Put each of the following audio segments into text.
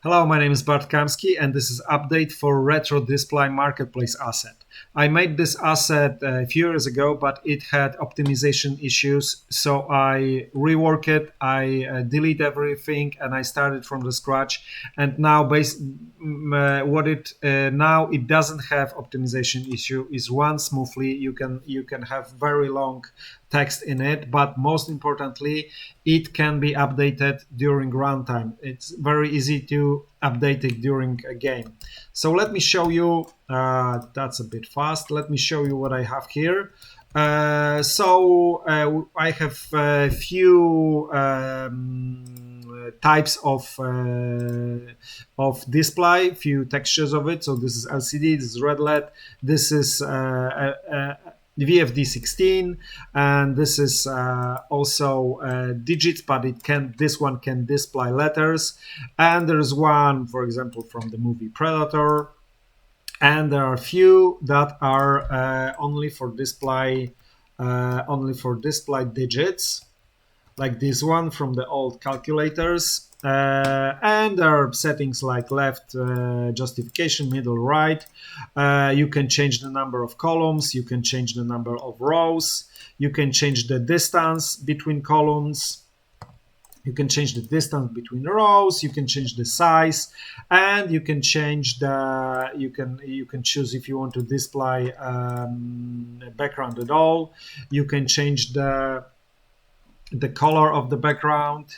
Hello, my name is Bart Kamski, and this is update for Retro Display Marketplace asset. I made this asset a few years ago, but it had optimization issues, so I rework it, I delete everything, and I started from the scratch. And now, now it doesn't have optimization issue. It runs smoothly. You can have very long text in it, but most importantly, it can be updated during runtime. It's very easy to update it during a game. So let me show you, that's a bit fast. Let me show you what I have here. I have a few types of display, few textures of it. So this is LCD, this is red LED, this is VFD16, and this is also digits, but this one can display letters. And there's one, for example, from the movie Predator, and there are a few that are only for display digits, like this one from the old calculators. And there are settings like left justification, middle, right. You can change the number of columns, you can change the number of rows, you can change the distance between columns, you can change the distance between rows, you can change the size, and you can change the you can choose if you want to display background at all. You can change the color of the background,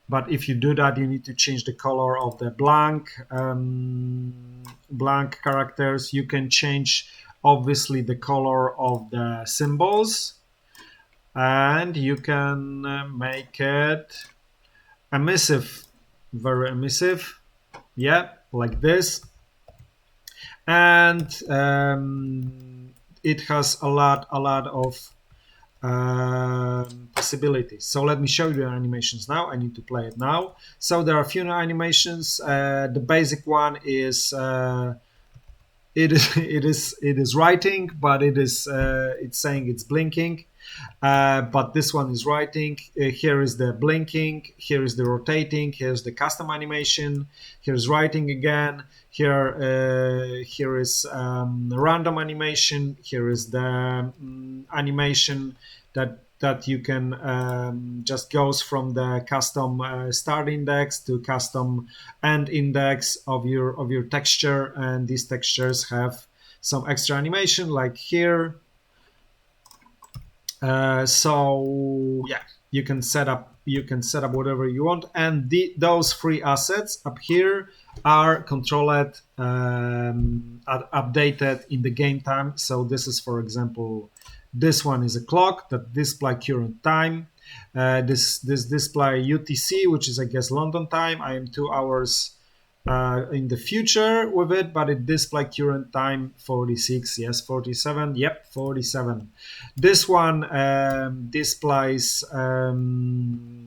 but if you do that, you need to change the color of the blank characters. You can change obviously the color of the symbols, and you can make it emissive, very emissive, yeah, like this. And it has a lot of possibilities. So let me show you the animations now. I need to play it now. So there are a few animations. The basic one is it is writing, but it's saying it's blinking. But this one is writing. Here is the blinking, here is the rotating, here's the custom animation, here's writing again, here is random animation, here is the animation that you can just goes from the custom start index to custom end index of your texture, and these textures have some extra animation like here. So yeah, you can set up whatever you want, and those three assets up here are controlled, updated in the game time. So this is, for example, this one is a clock that display current time. This display UTC, which is I guess London time. I am 2 hours in the future with it, but it display current time 46, yes, 47, yep, 47. This one displays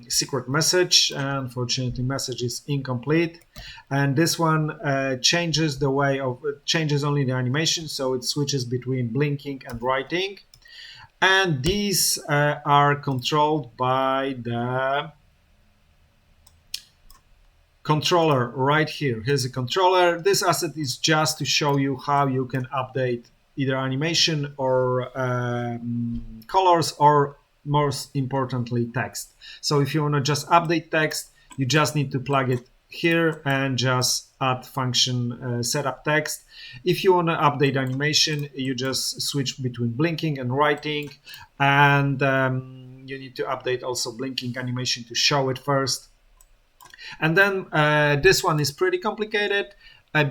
secret message. Unfortunately, message is incomplete. And this one changes only the animation, so it switches between blinking and writing. And these are controlled by the controller right here. Here's a controller. This asset is just to show you how you can update either animation or colors, or most importantly text. So if you want to just update text, you just need to plug it here and just add function setup text. If you want to update animation, you just switch between blinking and writing, and you need to update also blinking animation to show it first. And then this one is pretty complicated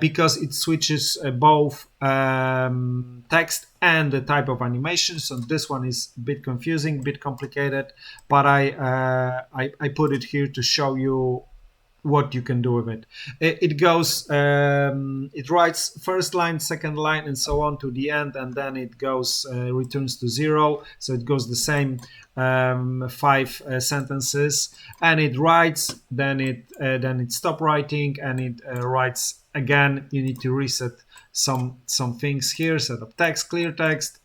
because it switches both text and the type of animation. So this one is a bit confusing, a bit complicated, but I put it here to show you what you can do with it. It goes, it writes first line, second line, and so on to the end, and then it goes, returns to 0. So it goes the same 5 sentences, and it writes, then it stop writing, and it writes again. You need to reset some things here, set up text, clear text,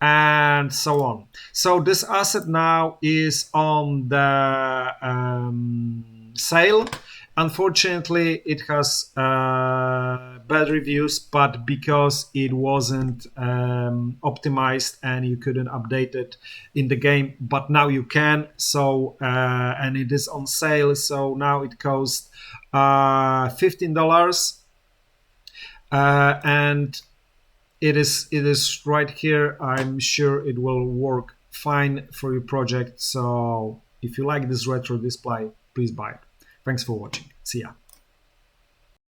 and so on. So this asset now is on the sale. Unfortunately, it has bad reviews, but because it wasn't optimized and you couldn't update it in the game, but now you can. So and it is on sale. So now it costs $15, and it is right here. I'm sure it will work fine for your project. So if you like this retro display, please buy it. Thanks for watching. See ya.